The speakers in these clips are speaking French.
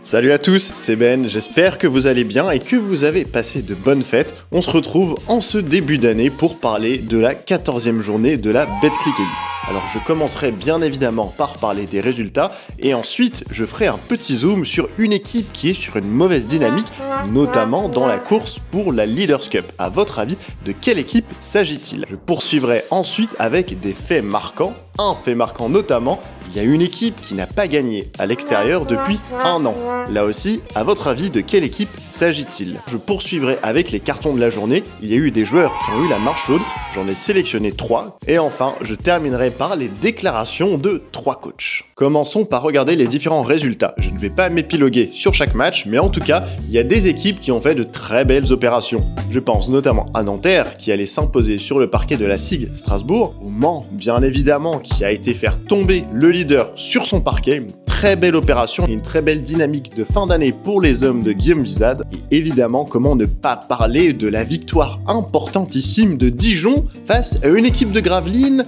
Salut à tous, c'est Ben, j'espère que vous allez bien et que vous avez passé de bonnes fêtes. On se retrouve en ce début d'année pour parler de la 14e journée de la Betclic Elite. Alors je commencerai bien évidemment par parler des résultats et ensuite je ferai un petit zoom sur une équipe qui est sur une mauvaise dynamique, notamment dans la course pour la Leaders Cup. À votre avis, de quelle équipe s'agit-il? Je poursuivrai ensuite avec des faits marquants. Un fait marquant notamment, il y a une équipe qui n'a pas gagné à l'extérieur depuis un an. Là aussi, à votre avis, de quelle équipe s'agit-il? Je poursuivrai avec les cartons de la journée. Il y a eu des joueurs qui ont eu la main chaude, j'en ai sélectionné 3. Et enfin, je terminerai par les déclarations de 3 coachs. Commençons par regarder les différents résultats. Je ne vais pas m'épiloguer sur chaque match, mais en tout cas, il y a des équipes qui ont fait de très belles opérations. Je pense notamment à Nanterre, qui allait s'imposer sur le parquet de la SIG Strasbourg, au Mans, bien évidemment, qui a été faire tomber le leader sur son parquet. Une très belle opération et une très belle dynamique de fin d'année pour les hommes de Guillaume Vizade. Et évidemment, comment ne pas parler de la victoire importantissime de Dijon face à une équipe de Gravelines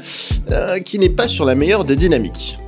qui n'est pas sur la meilleure des dynamiques.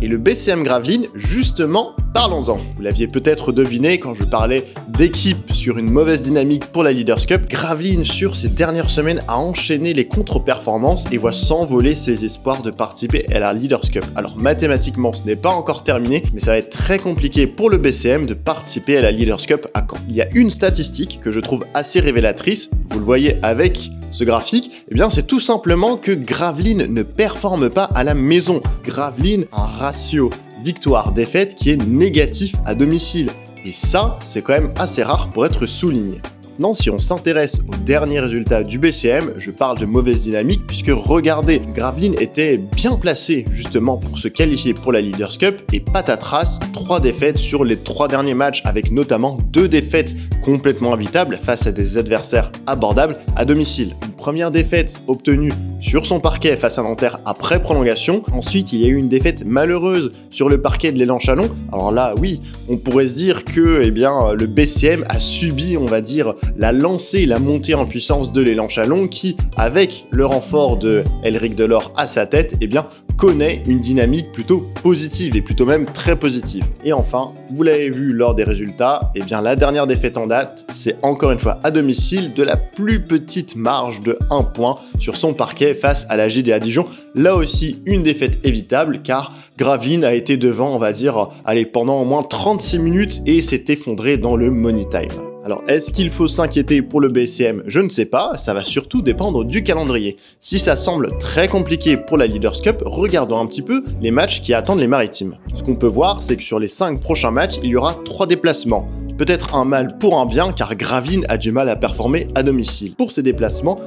Et le BCM Gravelines, justement, parlons-en. Vous l'aviez peut-être deviné quand je parlais d'équipe sur une mauvaise dynamique pour la Leaders Cup. Gravelines, sur ces dernières semaines, a enchaîné les contre-performances et voit s'envoler ses espoirs de participer à la Leaders Cup. Alors mathématiquement, ce n'est pas encore terminé, mais ça va être très compliqué pour le BCM de participer à la Leaders Cup à Caen. Il y a une statistique que je trouve assez révélatrice, vous le voyez avec ce graphique, eh bien c'est tout simplement que Gravelines ne performe pas à la maison. Gravelines a un ratio victoire-défaite qui est négatif à domicile. Et ça, c'est quand même assez rare pour être souligné. Maintenant, si on s'intéresse aux derniers résultats du BCM, je parle de mauvaise dynamique puisque regardez, Gravelines était bien placé justement pour se qualifier pour la Leaders Cup et patatras, 3 défaites sur les 3 derniers matchs avec notamment 2 défaites complètement évitables face à des adversaires abordables à domicile. Une première défaite obtenue sur son parquet face à Nanterre après prolongation. Ensuite, il y a eu une défaite malheureuse sur le parquet de l'Élan Chalon. Alors là, oui, on pourrait se dire que le BCM a subi, on va dire, la lancée, la montée en puissance de l'Élan Chalon qui, avec le renfort de Elric Delors à sa tête, connaît une dynamique plutôt positive et plutôt même très positive. Et enfin, vous l'avez vu lors des résultats, la dernière défaite en date, c'est encore une fois à domicile de la plus petite marge de 1 point sur son parquet face à la JDA Dijon. Là aussi, une défaite évitable car Gravelines a été devant, on va dire, pendant au moins 36 minutes et s'est effondré dans le money time. Alors, est-ce qu'il faut s'inquiéter pour le BCM? Je ne sais pas, ça va surtout dépendre du calendrier. Si ça semble très compliqué pour la Leaders Cup, regardons un petit peu les matchs qui attendent les Maritimes. Ce qu'on peut voir, c'est que sur les 5 prochains matchs, il y aura 3 déplacements. Peut-être un mal pour un bien, car Gravelines a du mal à performer à domicile. Pour ces déplacements,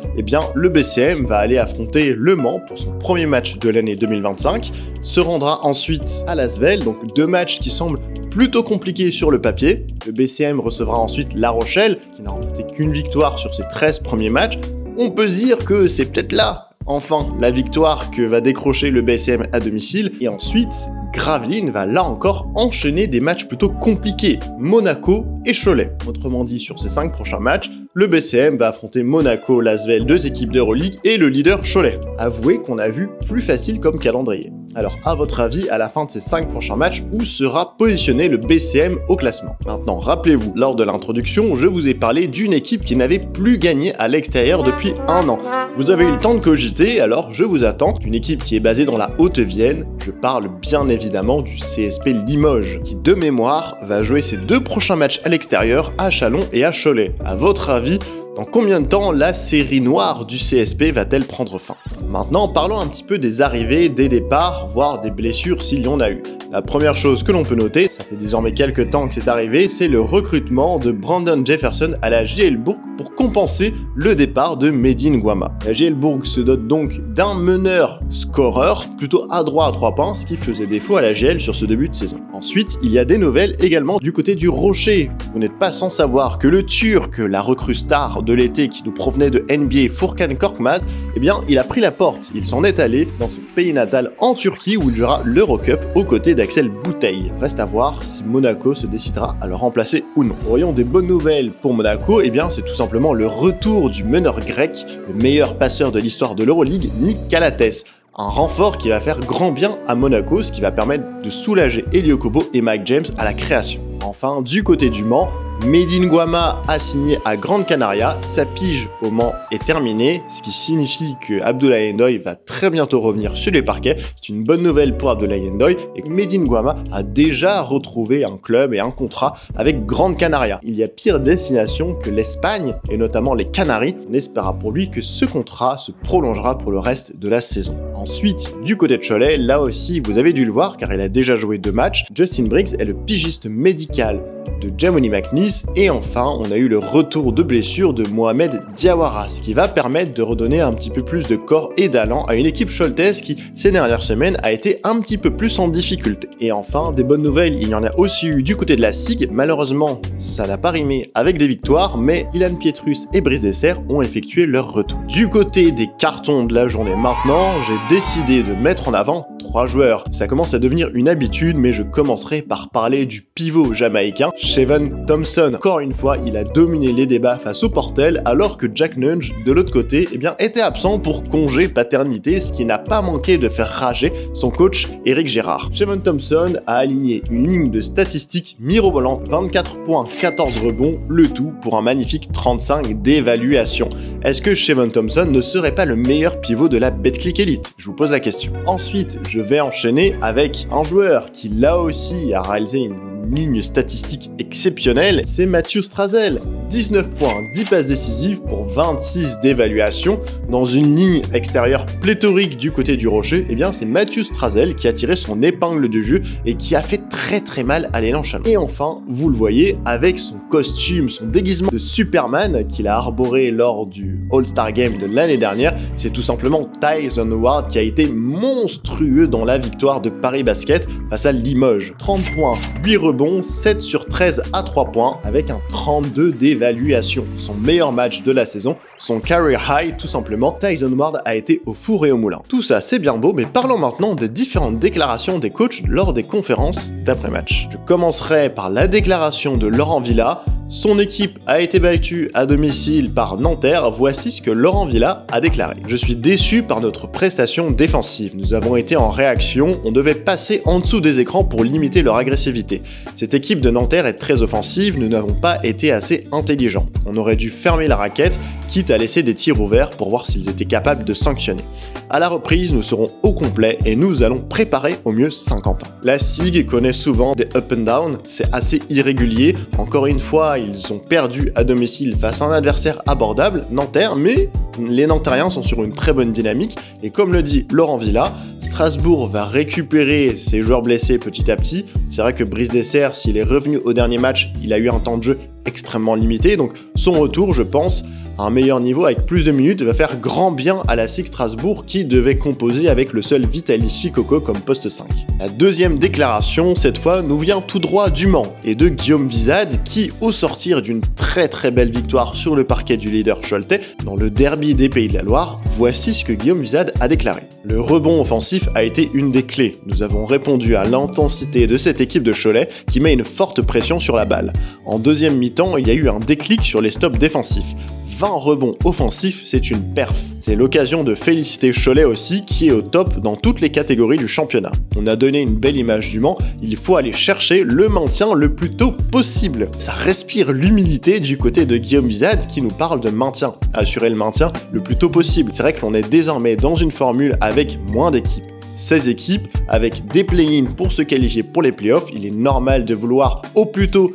le BCM va aller affronter Le Mans pour son premier match de l'année 2025, se rendra ensuite à Lasvel, donc 2 matchs qui semblent plutôt compliqués sur le papier. Le BCM recevra ensuite La Rochelle, qui n'a remporté qu'une victoire sur ses 13 premiers matchs. On peut se dire que c'est peut-être là, enfin, la victoire que va décrocher le BCM à domicile. Et ensuite, Gravelines va là encore enchaîner des matchs plutôt compliqués, Monaco et Cholet. Autrement dit, sur ces 5 prochains matchs, le BCM va affronter Monaco, Lasvel, 2 équipes d'Euroleague et le leader Cholet. Avouez qu'on a vu plus facile comme calendrier. Alors, à votre avis, à la fin de ces 5 prochains matchs, où sera positionné le BCM au classement? Maintenant, rappelez-vous, lors de l'introduction, je vous ai parlé d'une équipe qui n'avait plus gagné à l'extérieur depuis 1 an. Vous avez eu le temps de cogiter, alors je vous attends. Une équipe qui est basée dans la Haute-Vienne, je parle bien évidemment du CSP Limoges, qui de mémoire va jouer ses 2 prochains matchs à l'extérieur, à Chalon et à Cholet. À votre avis, dans combien de temps la série noire du CSP va-t-elle prendre fin? Maintenant, parlons un petit peu des arrivées, des départs, voire des blessures s'il y en a eu. La première chose que l'on peut noter, ça fait désormais quelques temps que c'est arrivé, c'est le recrutement de Brandon Jefferson à la JL Bourg pour compenser le départ de Medine Guama. La JL Bourg se dote donc d'un meneur scoreur plutôt adroit à 3 points, ce qui faisait défaut à la GL sur ce début de saison. Ensuite, il y a des nouvelles également du côté du Rocher. Vous n'êtes pas sans savoir que le Turc, la recrue star joueur de l'été qui nous provenait de NBA, Furkan Korkmaz, eh bien, il a pris la porte. Il s'en est allé dans son pays natal en Turquie où il jouera l'Eurocup aux côtés d'Axel Bouteille. Reste à voir si Monaco se décidera à le remplacer ou non. Voyons des bonnes nouvelles pour Monaco, eh bien, c'est tout simplement le retour du meneur grec, le meilleur passeur de l'histoire de l'Euroleague, Nick Calates. Un renfort qui va faire grand bien à Monaco, ce qui va permettre de soulager Elio Kobo et Mike James à la création. Enfin, du côté du Mans, Medine Guama a signé à Grande Canaria, sa pige au Mans est terminée, ce qui signifie que Abdoulaye Ndoye va très bientôt revenir sur les parquets. C'est une bonne nouvelle pour Abdoulaye Ndoye et Medine Guama a déjà retrouvé un club et un contrat avec Grande Canaria. Il y a pire destination que l'Espagne et notamment les Canaries. On espérera pour lui que ce contrat se prolongera pour le reste de la saison. Ensuite, du côté de Cholet, là aussi vous avez dû le voir car il a déjà joué 2 matchs. Justin Briggs est le pigiste médical de Jamoni McNeese et enfin on a eu le retour de blessure de Mohamed Diawara, ce qui va permettre de redonner un petit peu plus de corps et d'allant à une équipe choltaise qui ces dernières semaines a été un petit peu plus en difficulté. Et enfin des bonnes nouvelles, il y en a aussi eu du côté de la SIG, malheureusement ça n'a pas rimé avec des victoires, mais Ilan Pietrus et Brice Dessert ont effectué leur retour. Du côté des cartons de la journée maintenant, j'ai décidé de mettre en avant 3 joueurs. Ça commence à devenir une habitude, mais je commencerai par parler du pivot jamaïcain, Shevon Thompson. Encore une fois, il a dominé les débats face au Portel, alors que Jack Nunge, de l'autre côté, eh bien, était absent pour congé paternité, ce qui n'a pas manqué de faire rager son coach Éric Gérard. Shevon Thompson a aligné une ligne de statistiques mirobolante, 24 points, 14 rebonds, le tout pour un magnifique 35 d'évaluation. Est-ce que Shevon Thompson ne serait pas le meilleur pivot de la Betclic Elite? Je vous pose la question. Ensuite, je vais enchaîner avec un joueur qui là aussi a réalisé une ligne statistique exceptionnelle, c'est Matthew Strazel. 19 points, 10 passes décisives pour 26 d'évaluation. Dans une ligne extérieure pléthorique du côté du Rocher, eh bien c'est Matthew Strazel qui a tiré son épingle du jeu et qui a fait très mal à l'élan Chalon. Et enfin, vous le voyez, avec son costume, son déguisement de Superman qu'il a arboré lors du All-Star Game de l'année dernière, c'est tout simplement Tyson Ward qui a été monstrueux dans la victoire de Paris Basket face à Limoges. 30 points, 8 rebonds, 7 sur 13 à 3 points avec un 32 d'évaluation. Son meilleur match de la saison, son career high tout simplement. Tyson Ward a été au four et au moulin. Tout ça c'est bien beau, mais parlons maintenant des différentes déclarations des coachs lors des conférences d'après-match. Je commencerai par la déclaration de Laurent Villa. Son équipe a été battue à domicile par Nanterre. Voici ce que Laurent Villa a déclaré. Je suis déçu par notre prestation défensive. Nous avons été en réaction. On devait passer en dessous des écrans pour limiter leur agressivité. Cette équipe de Nanterre est très offensive. Nous n'avons pas été assez intelligents. On aurait dû fermer la raquette, quitte à laisser des tirs ouverts pour voir s'ils étaient capables de sanctionner. À la reprise, nous serons au complet et nous allons préparer au mieux Saint-Quentin. La SIG connaît souvent des up and down. C'est assez irrégulier. Encore une fois, ils ont perdu à domicile face à un adversaire abordable, Nanterre, mais les Nantériens sont sur une très bonne dynamique et comme le dit Laurent Villa, Strasbourg va récupérer ses joueurs blessés petit à petit. C'est vrai que Brice Dessert, s'il est revenu au dernier match, il a eu un temps de jeu extrêmement limité, donc son retour, je pense, à un meilleur niveau avec plus de minutes va faire grand bien à la SIG Strasbourg qui devait composer avec le seul Vitaly Chikoko comme poste 5. La deuxième déclaration, cette fois, nous vient tout droit du Mans et de Guillaume Vizade qui, au sortir d'une très belle victoire sur le parquet du leader choletais dans le derby des Pays de la Loire, voici ce que Guillaume Vizade a déclaré. Le rebond offensif a été une des clés. Nous avons répondu à l'intensité de cette équipe de Cholet qui met une forte pression sur la balle. En deuxième mi-temps, il y a eu un déclic sur les stops défensifs. 20 rebonds offensifs, c'est une perf. C'est l'occasion de féliciter Cholet aussi, qui est au top dans toutes les catégories du championnat. On a donné une belle image du Mans, il faut aller chercher le maintien le plus tôt possible. Ça respire l'humilité du côté de Guillaume Vizade qui nous parle de maintien. Assurer le maintien le plus tôt possible. C'est vrai que l'on est désormais dans une formule avec moins d'équipes. 16 équipes avec des play-in pour se qualifier pour les playoffs, il est normal de vouloir au plus tôt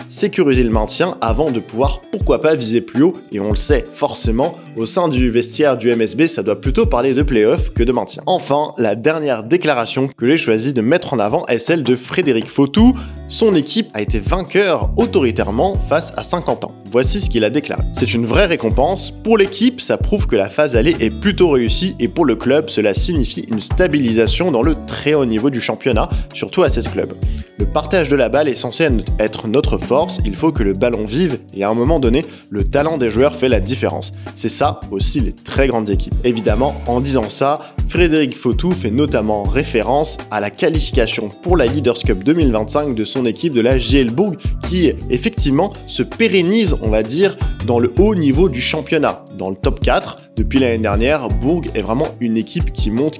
sécuriser le maintien avant de pouvoir pourquoi pas viser plus haut et on le sait forcément Au sein du vestiaire du MSB, ça doit plutôt parler de play-off que de maintien. Enfin, la dernière déclaration que j'ai choisi de mettre en avant est celle de Frédéric Fautou. Son équipe a été vainqueur autoritairement face à 50 ans. Voici ce qu'il a déclaré. C'est une vraie récompense. Pour l'équipe, ça prouve que la phase aller est plutôt réussie et pour le club, cela signifie une stabilisation dans le très haut niveau du championnat, surtout à 16 clubs. Le partage de la balle est censé être notre force, il faut que le ballon vive et à un moment donné, le talent des joueurs fait la différence. C'est ça aussi les très grandes équipes. Évidemment, en disant ça, Frédéric Fautou fait notamment référence à la qualification pour la Leaders Cup 2025 de son équipe de la JL Bourg qui effectivement se pérennise, on va dire, dans le haut niveau du championnat, dans le top 4. Depuis l'année dernière, Bourg est vraiment une équipe qui monte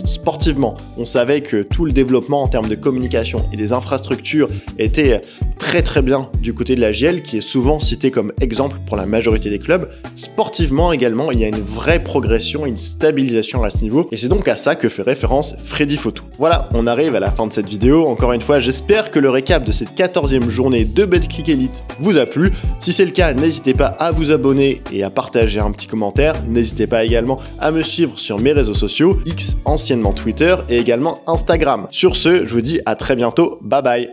sportivement. On savait que tout le développement en termes de communication et des infrastructures était très bien du côté de la JL, qui est souvent cité comme exemple pour la majorité des clubs. Sportivement également, il y a une vraie progression, une stabilisation à ce niveau, et c'est donc à ça que fait référence Freddy Fautou. Voilà, on arrive à la fin de cette vidéo. Encore une fois, j'espère que le récap de cette 14e journée de Betclic Elite vous a plu. Si c'est le cas, n'hésitez pas à vous abonner et à partager un petit commentaire. N'hésitez pas également à me suivre sur mes réseaux sociaux, X anciennement Twitter et également Instagram. Sur ce, je vous dis à très bientôt, bye bye.